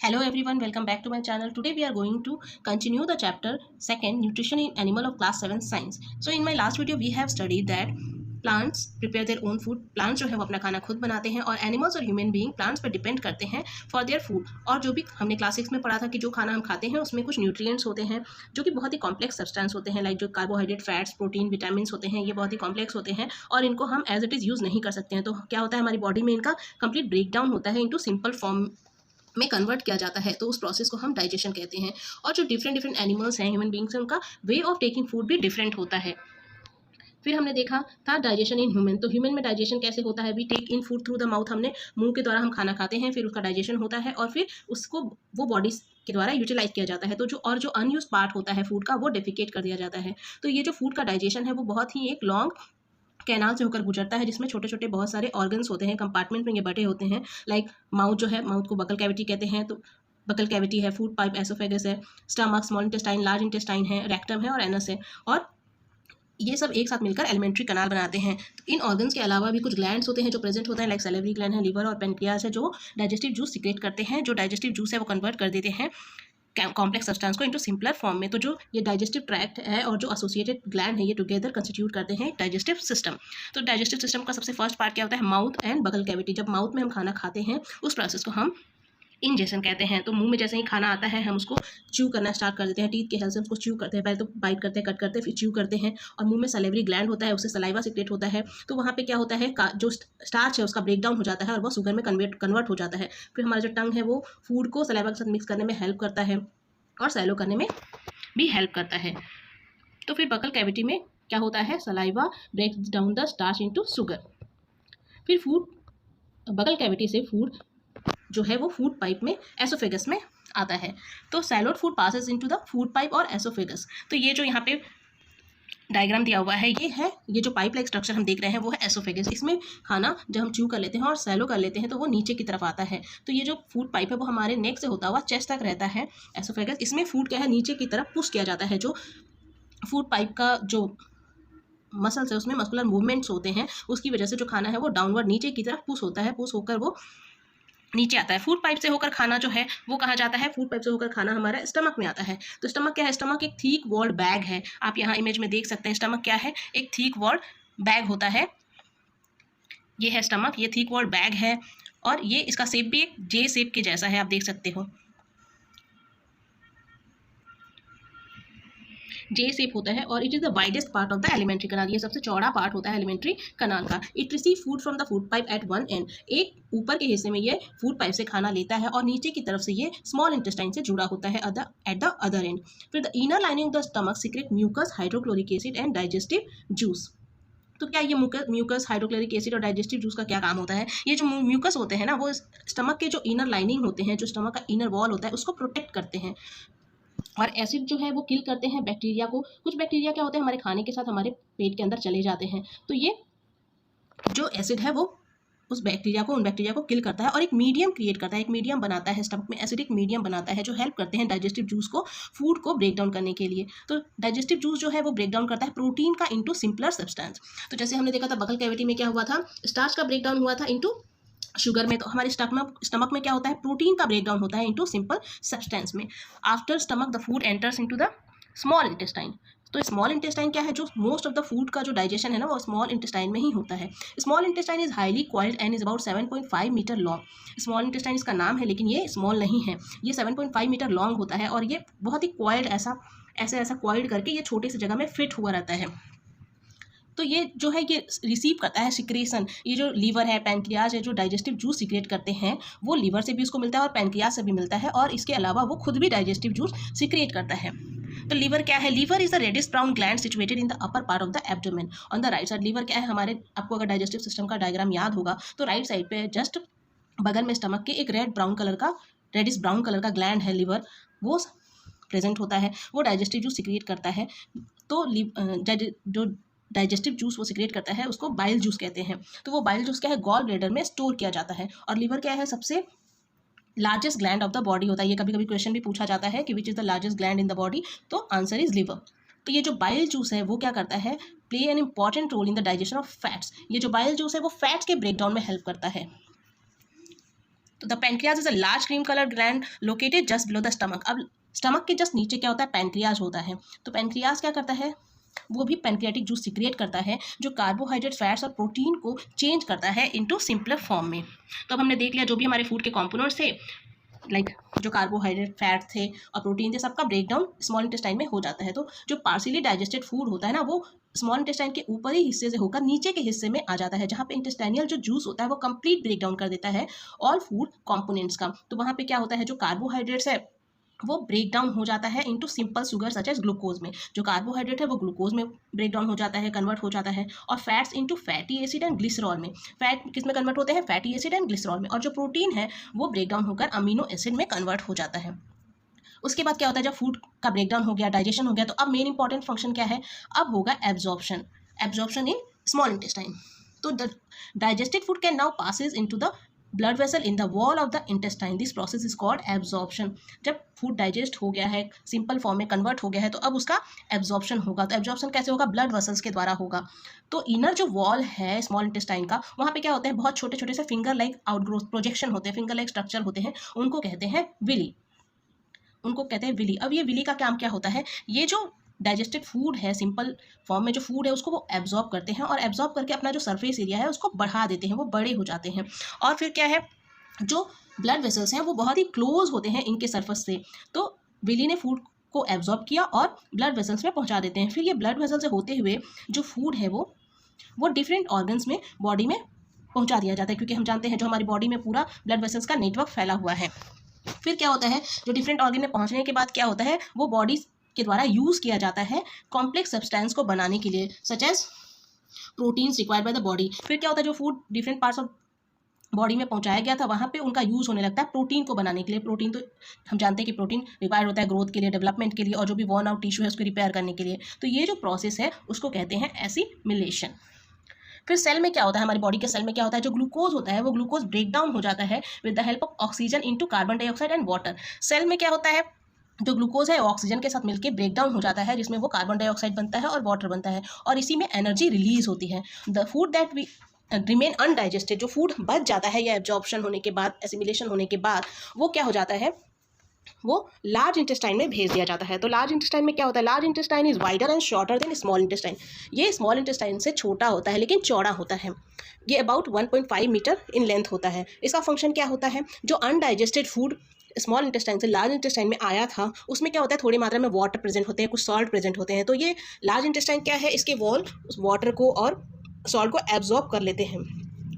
Hello everyone, welcome back to my channel. Today we are going to continue the chapter 2, Nutrition in Animal of Class 7 Science. So in my last video we have studied that plants prepare their own food. Plants जो है वो अपना खाना खुद बनाते हैं और animals और ह्यूमन बीइंग प्लांट्स पर डिपेंड करते हैं फॉर देयर फूड. और जो भी हमने क्लास 6 में पढ़ा था कि जो खाना हम खाते हैं उसमें कुछ न्यूट्रिएंट्स होते हैं जो कि बहुत ही कॉम्प्लेक्स सब्सटेंस होते हैं, लाइक जो कार्बोहाइड्रेट, फैट्स, प्रोटीन, विटामिन होते हैं, ये बहुत ही कॉम्प्लेक्स होते हैं और इनको हम एज इट इज़ यूज़ नहीं कर सकते हैं. तो क्या होता है, हमारी बॉडी में इनका कंप्लीट ब्रेक डाउन होता है इंटू सिंपल फॉर्म में कन्वर्ट किया जाता है. तो उस प्रोसेस को हम डाइजेशन कहते हैं. और जो डिफरेंट एनिमल्स हैं, ह्यूमन बींग्स हैं, उनका वे ऑफ टेकिंग फूड भी डिफरेंट होता है. फिर हमने देखा था डाइजेशन इन ह्यूमन. तो ह्यूमन में डाइजेशन कैसे होता है, we take in food through the mouth. हमने मुंह के द्वारा हम खाना खाते हैं, फिर उसका डाइजेशन होता है और फिर उसको वो बॉडी के द्वारा यूटिलाइज किया जाता है. तो जो अनयूज पार्ट होता है फूड का वो डेफिकेट कर दिया जाता है. तो ये जो फूड का डाइजेशन है वो बहुत ही एक लॉन्ग कैनाल से होकर गुजरता है जिसमें छोटे छोटे बहुत सारे ऑर्गन्स होते हैं, कंपार्टमेंट में ये बटे होते हैं. लाइक माउथ जो है, माउथ को बकल कैविटी कहते हैं. तो बकल कैविटी है, फूड पाइप, एसोफेगस है, stomach, small intestine, large intestine है, रेक्टम है और एनस है. और ये सब एक साथ मिलकर एलिमेंट्री कनाल बनाते हैं. तो इन ऑर्गन्स के अलावा भी कुछ ग्लैंड्स होते हैं जो प्रेजेंट होते हैं, लाइक सैलिवरी ग्लैंड है, लिवर और पेनक्रियाज है, जो डाइजेस्टिव जूस सिक्रेट करते हैं. जो डाइजेस्टिव जूस है वो कन्वर्ट कर देते हैं कॉम्प्लेक्स सब्सटेंस को इनटू सिंपलर फॉर्म में. तो जो ये डाइजेस्टिव ट्रैक्ट है और जो एसोसिएटेड ग्लैंड है, ये टुगेदर कंस्टिट्यूट करते हैं डाइजेस्टिव सिस्टम. तो डाइजेस्टिव सिस्टम का सबसे फर्स्ट पार्ट क्या होता है, माउथ एंड बकल कैविटी. जब माउथ में हम खाना खाते हैं उस प्रोसेस को हम इंजेशन कहते हैं. तो मुंह में जैसे ही खाना आता है हम उसको च्यू करना स्टार्ट कर देते हैं. टीथ के हेल्प से उसको च्यू करते हैं. पहले तो बाइट करते हैं, कट करते हैं, फिर च्यू करते हैं. और मुंह में सलेवरी ग्लैंड होता है, उससे सलाइवा सिक्रेट होता है. तो वहाँ पे क्या होता है, जो स्टार्च है उसका ब्रेक डाउन हो जाता है और वो शुगर में कन्वर्ट हो जाता है. फिर हमारा जो टंग है वो फूड को सलाइवा के साथ मिक्स करने में हेल्प करता है और सैलो करने में भी हेल्प करता है. तो फिर बकल कैविटी में क्या होता है, saliva breaks down the starch into sugar. फिर फूड बकल कैविटी से फूड जो है वो फूड पाइप में, एसोफेगस में आता है. तो swallowed food passes into the food pipe और एसोफेगस. तो ये जो यहाँ पे डायग्राम दिया हुआ है, ये जो पाइप लाइक स्ट्रक्चर हम देख रहे हैं वो है एसोफेगस. इसमें खाना जब हम च्यू कर लेते हैं और सैलो कर लेते हैं तो वो नीचे की तरफ आता है. तो ये जो फूड पाइप है वो हमारे नेक से होता हुआ चेस्ट तक रहता है, एसोफेगस. इसमें फूड क्या है, नीचे की तरफ पुश किया जाता है. जो फूड पाइप का जो मसल्स है उसमें मस्कुलर मूवमेंट्स होते हैं, उसकी वजह से जो खाना है वो डाउनवर्ड नीचे की तरफ पुश होता है, पुश होकर वो नीचे आता है. फूड पाइप से होकर खाना जो है वो कहाँ जाता है, फूड पाइप से होकर खाना हमारा स्टमक में आता है. तो स्टमक क्या है, स्टमक एक थिक वॉल्ड बैग है. आप यहाँ इमेज में देख सकते हैं स्टमक क्या है, एक थिक वॉल्ड बैग होता है. ये है स्टमक, ये थिक वॉल्ड बैग है और ये इसका शेप भी एक जे शेप के जैसा है, आप देख सकते हो, जे शेप होता है. और it is the widest part of the alimentary canal. ये सबसे चौड़ा पार्ट होता है एलिमेंट्री कनाल का. It receive food from the food pipe at one end. एक ऊपर के हिस्से में ये फूड पाइप से खाना लेता है और नीचे की तरफ से ये स्मॉल इंटेस्टाइन से जुड़ा होता है एट द अदर एंड. फिर the inner lining of the stomach secrete mucus, hydrochloric acid and digestive juice. तो क्या ये म्यूकस, हाइड्रोक्लोरिक एसिड और डाइजेस्टिव जूस का क्या काम होता है, ये जो म्यूकस होते हैं ना वो स्टमक के जो इनर लाइनिंग होते हैं, जो स्टमक का इनर वॉल होता है उसको प्रोटेक्ट करते हैं. और एसिड जो है वो किल करते हैं बैक्टीरिया को. कुछ बैक्टीरिया क्या होते हैं, हमारे खाने के साथ हमारे पेट के अंदर चले जाते हैं. तो ये जो एसिड है वो उन बैक्टीरिया को किल करता है और एक मीडियम क्रिएट करता है, एक मीडियम बनाता है स्टमक में, एसिडिक मीडियम बनाता है जो हेल्प करते हैं डाइजेस्टिव जूस को, फूड को ब्रेक डाउन करने के लिए. तो डाइजेस्टिव जूस जो है वो ब्रेक डाउन करता है प्रोटीन का इंटू सिंपलर सब्सटेंस. तो जैसे हमने देखा था बकल कैविटी में क्या हुआ था, स्टार्च का ब्रेक डाउन हुआ था इंटू शुगर में. तो हमारे स्टमक में क्या होता है, प्रोटीन का ब्रेक डाउन होता है इनटू सिंपल सब्सटेंस में. After stomach the food enters into the small intestine. तो स्मॉल इंटेस्टाइन क्या है, जो मोस्ट ऑफ द फूड का जो डाइजेशन है ना वो स्मॉल इंटेस्टाइन में ही होता है. Small intestine is highly coiled and is about 7.5 metre long. Small intestine इसका नाम है लेकिन ये स्मॉल नहीं है, ये 7.5 मीटर लॉन्ग होता है और ये बहुत ही कॉइल्ड, ऐसा कॉइल्ड करके ये छोटे से जगह में फिट हुआ रहता है. तो ये जो है ये रिसीव करता है सिक्रेशन. ये जो लीवर है, पैनक्रियाज है, जो डाइजेस्टिव जूस सिक्रेट करते हैं वो लीवर से भी उसको मिलता है और पैनक्रियाज से भी मिलता है. और इसके अलावा वो खुद भी डाइजेस्टिव जूस सिक्रेट करता है. तो लीवर क्या है, liver is the reddish brown gland situated in the upper part of the abdomen on the right side. Liver क्या है हमारे, आपको अगर डाइजेस्टिव सिस्टम का डायग्राम याद होगा तो राइट साइड पे जस्ट बगल में स्टमक के एक रेडिश ब्राउन कलर का ग्लैंड है लीवर, वो प्रेजेंट होता है. वो डाइजेस्टिव जूस सिक्रेट करता है. तो जो डाइजेस्टिव जूस वो सिक्रेट करता है उसको बाइल जूस कहते हैं. तो वो बाइल जूस क्या है, गॉल ब्लैडर में स्टोर किया जाता है. और लीवर क्या है, सबसे largest gland of the body होता है. ये कभी कभी क्वेश्चन भी पूछा जाता है कि which is the largest gland in the body, तो आंसर इज लिवर. तो ये जो बाइल जूस है वो क्या करता है, play an important role in the digestion of fats. ये जो बाइल जूस है वो फैट्स के ब्रेकडाउन में हेल्प करता है. तो the pancreas is a large cream coloured gland located just below the stomach. अब स्टमक के जस्ट नीचे क्या होता है, पैंक्रियाज होता है। तो पैंक्रियाज क्या करता है, वो भी पैंक्रियाटिक जूस सीक्रेट करता है जो कार्बोहाइड्रेट, फैट्स और प्रोटीन को चेंज करता है इनटू सिंपलर फॉर्म में। तो अब हमने देख लिया जो भी हमारे फूड के कंपोनेंट्स थे, लाइक जो कार्बोहाइड्रेट, फैट थे और प्रोटीन थे, सबका ब्रेकडाउन स्मॉल इंटेस्टाइन में हो जाता है। तो जो पार्शियली डाइजेस्टेड फूड होता है ना, वो स्मॉल इंटेस्टाइन के ऊपरी हिस्से से होकर नीचे के हिस्से में आ जाता है, जहाँ पे इंटेस्टाइनल जो जूस होता है वो कंप्लीट ब्रेकडाउन कर देता है ऑल फूड कंपोनेंट्स का। तो वहाँ पे क्या होता है, जो कार्बोहाइड्रेट्स है वो ब्रेक डाउन हो जाता है into simple sugar such as glucose में। जो कार्बोहाइड्रेट है वो ग्लूकोज में ब्रेक डाउन हो जाता है, कन्वर्ट हो जाता है। और fats into fatty acid and glycerol में। फैट किस में कन्वर्ट होते हैं, फैटी एसिड एंड ग्लिसरॉल में। और जो प्रोटीन है वो ब्रेक डाउन होकर अमीनो एसिड में कन्वर्ट हो जाता है। उसके बाद क्या होता है, जब फूड का ब्रेकडाउन हो गया, डाइजेशन हो गया, तो अब मेन इंपॉर्टेंट फंक्शन क्या है, अब होगा absorption. Absorption in small intestine. तो the digested food can now passes into the blood vessel in the wall of the intestine. This process is called absorption. जब फूड डाइजेस्ट हो गया है, simple form में कन्वर्ट हो गया है, तो अब उसका एब्जॉर्प्शन होगा। तो एब्जॉर्प्शन कैसे होगा, ब्लड वेसल्स के द्वारा होगा। तो इनर जो वॉल है स्मॉल इंटेस्टाइन का, वहाँ पे क्या होते हैं, बहुत छोटे छोटे से फिंगर लाइक आउटग्रोथ प्रोजेक्शन होते हैं, फिंगर लाइक स्ट्रक्चर होते हैं, उनको कहते हैं विली। उनको कहते हैं विली। अब ये विली का काम क्या होता है, ये जो डाइजेस्टेड फूड है सिंपल फॉर्म में जो फूड है उसको वो एब्जॉर्ब करते हैं और एब्जॉर्ब करके अपना जो सरफेस एरिया है उसको बढ़ा देते हैं, वो बड़े हो जाते हैं। और फिर क्या है, जो ब्लड वेसल्स हैं वो बहुत ही क्लोज होते हैं इनके सरफेस से। तो विली ने फूड को एब्जॉर्ब किया और ब्लड वेसल्स में पहुंचा देते हैं। फिर ये ब्लड वेसल से होते हुए जो फूड है वो डिफरेंट ऑर्गन्स में बॉडी में पहुंचा दिया जाता है, क्योंकि हम जानते हैं जो हमारी बॉडी में पूरा ब्लड वेसल्स का नेटवर्क फैला हुआ है। फिर क्या होता है, जो डिफरेंट ऑर्गन में पहुंचने के बाद क्या होता है, वो बॉडी के द्वारा यूज़ किया जाता है कॉम्प्लेक्स सब्सटेंस को बनाने के लिए, such as proteins required by the body. फिर क्या होता है, जो food different parts of body में पहुंचाया गया था वहाँ पे उनका यूज़ होने लगता है प्रोटीन को बनाने के लिए। प्रोटीन तो हम जानते हैं कि प्रोटीन रिक्वायर्ड होता है ग्रोथ के लिए, डेवलपमेंट के लिए, और जो भी वॉर्न आउट टिश्यू है उसको रिपेयर करने के लिए। तो ये जो प्रोसेस है उसको कहते हैं एसिमिलेशन। फिर सेल में क्या होता है, हमारी बॉडी के सेल में क्या होता है, जो ग्लूकोज होता है वो ग्लूकोज ब्रेक डाउन हो जाता है with the help of oxygen into carbon dioxide and water. Cell में क्या होता है, जो ग्लूकोज है ऑक्सीजन के साथ मिलकर ब्रेक डाउन हो जाता है, जिसमें वो कार्बन डाइऑक्साइड बनता है और वाटर बनता है, और इसी में एनर्जी रिलीज होती है। The food that we remain undigested, जो फूड बच जाता है या एब्जॉर्प्शन होने के बाद, एसिमिलेशन होने के बाद, वो क्या हो जाता है, वो लार्ज इंटेस्टाइन में भेज दिया जाता है। तो लार्ज इंटेस्टाइन में क्या होता है, large intestine is wider and shorter than small intestine. ये स्मॉल इंटेस्टाइन से छोटा होता है लेकिन चौड़ा होता है। ये अबाउट 1.5 मीटर इन लेंथ होता है। इसका फंक्शन क्या होता है, जो अनडाइजेस्टेड फूड स्मॉल इंटेस्टाइन से लार्ज इंटेस्टाइन में आया था उसमें क्या होता है, थोड़ी मात्रा में वाटर प्रेजेंट होते हैं, कुछ सॉल्ट प्रेजेंट होते हैं। तो ये लार्ज इंटेस्टाइन क्या है, इसके वॉल उस वाटर को और सॉल्ट को एब्जॉर्ब कर लेते हैं,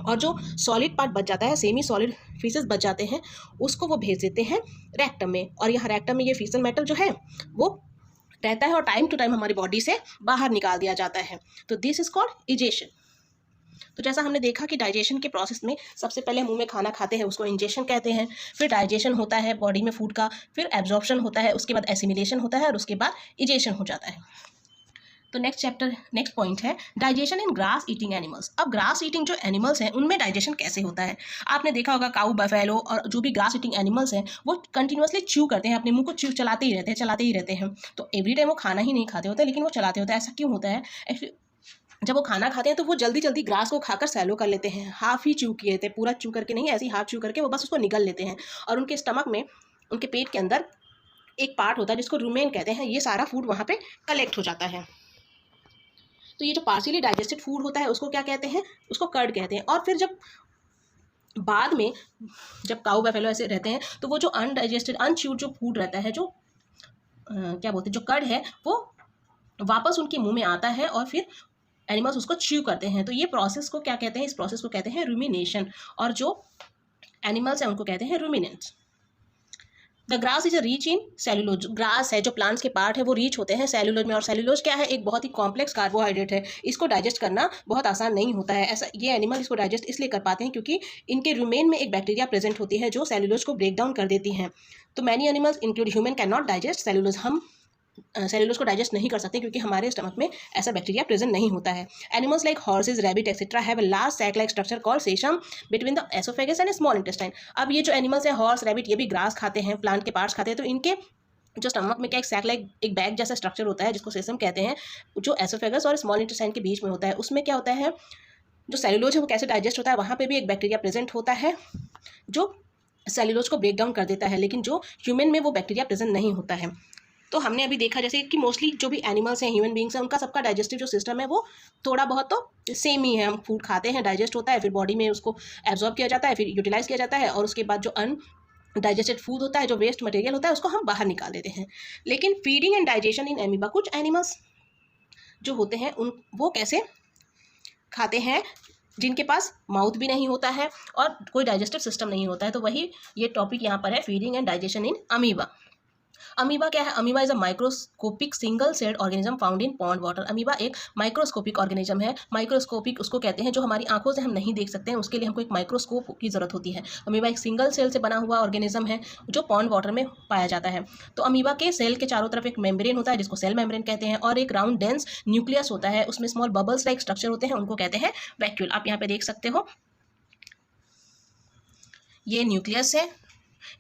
और जो सॉलिड पार्ट बच जाता है, सेमी सॉलिड फीसेस बच जाते हैं, उसको वो भेज देते हैं रेक्टम में। और यहाँ रेक्टम में ये फीसल मेटल जो है वो रहता है और टाइम टू टाइम हमारी बॉडी से बाहर निकाल दिया जाता है। तो दिस इज कॉल्ड इजेशन। तो जैसा हमने देखा कि डाइजेशन के प्रोसेस में सबसे पहले मुंह में खाना खाते हैं उसको इंजेशन कहते हैं, फिर डाइजेशन होता है बॉडी में फूड का, फिर एब्जॉर्प्शन होता है, उसके बाद एसिमिलेशन होता है और उसके बाद इजेशन हो जाता है। तो नेक्स्ट पॉइंट है डाइजेशन इन ग्रास ईटिंग एनिमल्स। अब ग्रास ईटिंग जो एनिमल्स हैं उनमें डाइजेशन कैसे होता है, आपने देखा होगा काऊ, बफेलो और जो भी ग्रास ईटिंग एनिमल्स हैं वो कंटिन्यूअसली च्यू करते हैं, अपने मुंह को च्यू चलाते ही रहते हैं। तो एवरी टाइम वो खाना ही नहीं खाते होते लेकिन वो चलाते होते हैं। ऐसा क्यों होता है, जब वो खाना खाते हैं तो वो जल्दी जल्दी ग्रास को खाकर सैलो कर लेते हैं, हाफ ही च्यू किए थे, पूरा च्यू करके नहीं, ऐसे ही हाफ च्यू करके वो बस उसको निगल लेते हैं। और उनके स्टमक में, उनके पेट के अंदर एक पार्ट होता है जिसको रूमेन कहते हैं, ये सारा फूड वहाँ पे कलेक्ट हो जाता है। तो ये जो पार्शियली डाइजेस्टेड फूड होता है उसको क्या कहते हैं, उसको कर्ड कहते हैं। और फिर जब बाद में जब काऊ बफेलो ऐसे रहते हैं तो वो जो अनडाइजेस्टेड अनच्यूड जो फूड रहता है, जो क्या बोलते हैं, जो कर्ड है, वो वापस उनके मुंह में आता है और फिर एनिमल्स उसको च्यू करते हैं। तो ये प्रोसेस को क्या कहते हैं, इस प्रोसेस को कहते हैं रूमिनेशन, और जो एनिमल्स हैं उनको कहते हैं ruminants. The grass is a reach in cellulose. Grass है, जो प्लांट्स के पार्ट है वो रीच होते हैं सेलुलोज में। और सेलुलोज क्या है, एक बहुत ही कॉम्प्लेक्स कार्बोहाइड्रेट है, इसको डाइजेस्ट करना बहुत आसान नहीं होता है। ऐसा ये एनिमल इसको डाइजेस्ट इसलिए कर पाते हैं क्योंकि इनके रूमेन में एक बैक्टीरिया प्रेजेंट होती है जो सेलुलोज को ब्रेक डाउन कर देती हैं। तो many animals include human can not digest cellulose. हम सेलुलोज को डाइजेस्ट नहीं कर सकते क्योंकि हमारे स्टमक में ऐसा बैक्टीरिया प्रेजेंट नहीं होता है। Animals like horses, rabbit etcetera have a large sac like structure called caecum between the oesophagus and small intestine. अब ये जो एनिमल्स है, हॉर्स, रैबिट, ये भी ग्रास खाते हैं, प्लांट के पार्ट्स खाते हैं। तो इनके जो स्टमक में क्या एक सैक लाइक एक बैग जैसा स्ट्रक्चर होता है जिसको सेसम कहते हैं, जो एसोफेगस और स्मॉल इंटेस्टाइन के बीच में होता है। उसमें क्या होता है, जो सेलुलोज है वो कैसे डाइजेस्ट होता है, वहाँ पे भी एक बैक्टीरिया प्रेजेंट होता है जो सेल्यूलोज को ब्रेक डाउन कर देता है, लेकिन जो ह्यूमन में वो बैक्टीरिया प्रेजेंट नहीं होता है। तो हमने अभी देखा जैसे कि मोस्टली जो भी एनिमल्स हैं, ह्यूमन बींग्स हैं, उनका सबका डाइजेस्टिव जो सिस्टम है वो थोड़ा बहुत तो सेम ही है। हम फूड खाते हैं, डाइजेस्ट होता है, फिर बॉडी में उसको एब्जॉर्ब किया जाता है, फिर यूटिलाइज किया जाता है, और उसके बाद जो डाइजेस्टेड फूड होता है, जो वेस्ट मटेरियल होता है, उसको हम बाहर निकाल देते हैं। लेकिन feeding and digestion in amoeba, कुछ एनिमल्स जो होते हैं उन वो कैसे खाते हैं, जिनके पास माउथ भी नहीं होता है और कोई डाइजेस्टिव सिस्टम नहीं होता है। तो वही ये टॉपिक यहाँ पर है, feeding and digestion in amoeba. Amoeba क्या है? Amoeba is a microscopic single celled organism found in pond water. Amoeba एक माइक्रोस्कोपिक ऑर्गेनिज्म है। माइक्रोस्कोपिक उसको कहते हैं जो हमारी आंखों से हम नहीं देख सकते हैं, उसके लिए हमको एक माइक्रोस्कोप की जरूरत होती है। अमीबा एक सिंगल सेल से बना हुआ ऑर्गेनिज्म है जो पॉन्ड वाटर में पाया जाता है। तो अमीबा के सेल के चारों तरफ एक मेम्ब्रेन होता है जिसको सेल मेम्ब्रेन कहते हैं, और एक राउंड डेंस न्यूक्लियस होता है, उसमें स्मॉल बबल्स लाइक स्ट्रक्चर होते हैं, उनको कहते हैं वैक्यूल। आप यहाँ पे देख सकते हो, ये न्यूक्लियस है,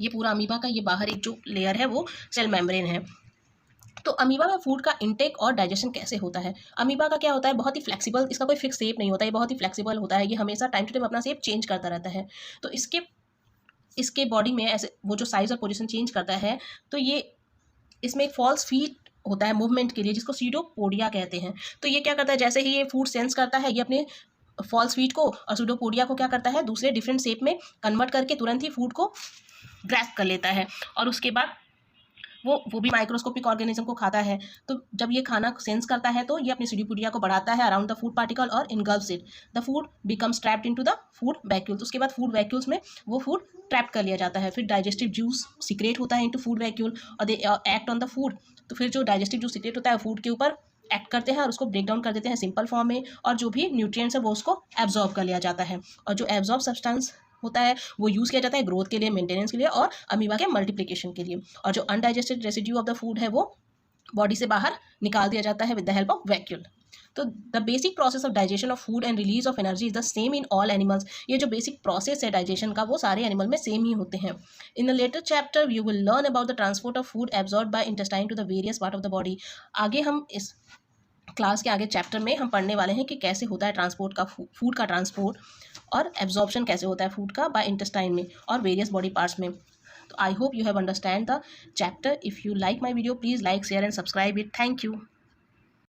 ये पूरा अमीबा का ये बाहर एक जो लेयर है वो सेल मेम्ब्रेन है। तो अमीबा में फूड का इंटेक और डाइजेशन कैसे होता है? अमीबा का क्या होता है, बहुत ही फ्लेक्सिबल, इसका कोई फिक्स शेप नहीं होता है, बहुत ही फ्लेक्सिबल होता है, ये हमेशा टाइम टू टाइम अपना शेप चेंज करता रहता है। तो इसके बॉडी में ऐसे वो जो साइज और पोजीशन चेंज करता है, तो ये इसमें एक फॉल्स फीट होता है मूवमेंट के लिए, जिसको सीडोपोडिया कहते हैं। तो ये क्या करता है, जैसे ही ये फूड सेंस करता है, ये अपने फॉल्स फीट को और सीडोपोडिया को क्या करता है, दूसरे डिफरेंट शेप में कन्वर्ट करके तुरंत ही फूड को ग्रैस्प कर लेता है, और उसके बाद वो भी माइक्रोस्कोपिक ऑर्गेनिज्म को खाता है। तो जब ये खाना सेंस करता है तो ये अपनी सीडोपोडिया को बढ़ाता है अराउंड द फूड पार्टिकल और engulfs it. The food becomes trapped into the food vacuole. तो उसके बाद फूड वैक्यूल्स में वो फूड ट्रैप कर लिया जाता है। फिर डाइजेस्टिव जूस सीक्रेट होता है इनटू फूड वैक्यूल और they act on the food. तो फिर जो डाइजेस्टिव जूस सीक्रेट होता है फूड के ऊपर एक्ट करते हैं और उसको ब्रेक डाउन कर देते हैं सिंपल फॉर्म में, और जो भी न्यूट्रिएंट्स है वो उसको एब्जॉर्ब कर लिया जाता है। और जो एब्जॉर्ब सब्सटेंस होता है वो यूज़ किया जाता है ग्रोथ के लिए, मेंटेनेंस के लिए और अमीबा के मल्टीप्लिकेशन के लिए। और जो undigested residue of the food है वो बॉडी से बाहर निकाल दिया जाता है with the help of vacuole. तो the basic process of digestion of food and release of energy is the same in all animals. ये जो बेसिक प्रोसेस है डाइजेशन का वो सारे एनिमल में सेम ही होते हैं। In the later chapter you will learn about the transport of food absorb by intestine to the various part of the body. आगे हम इस क्लास के आगे चैप्टर में हम पढ़ने वाले हैं कि कैसे होता है ट्रांसपोर्ट का फूड का ट्रांसपोर्ट, और एब्जॉर्प्शन कैसे होता है फूड का बाय इंटेस्टाइन में और वेरियस बॉडी पार्ट्स में। तो I hope you have understand the chapter. If you like my video please like share and subscribe it. Thank you.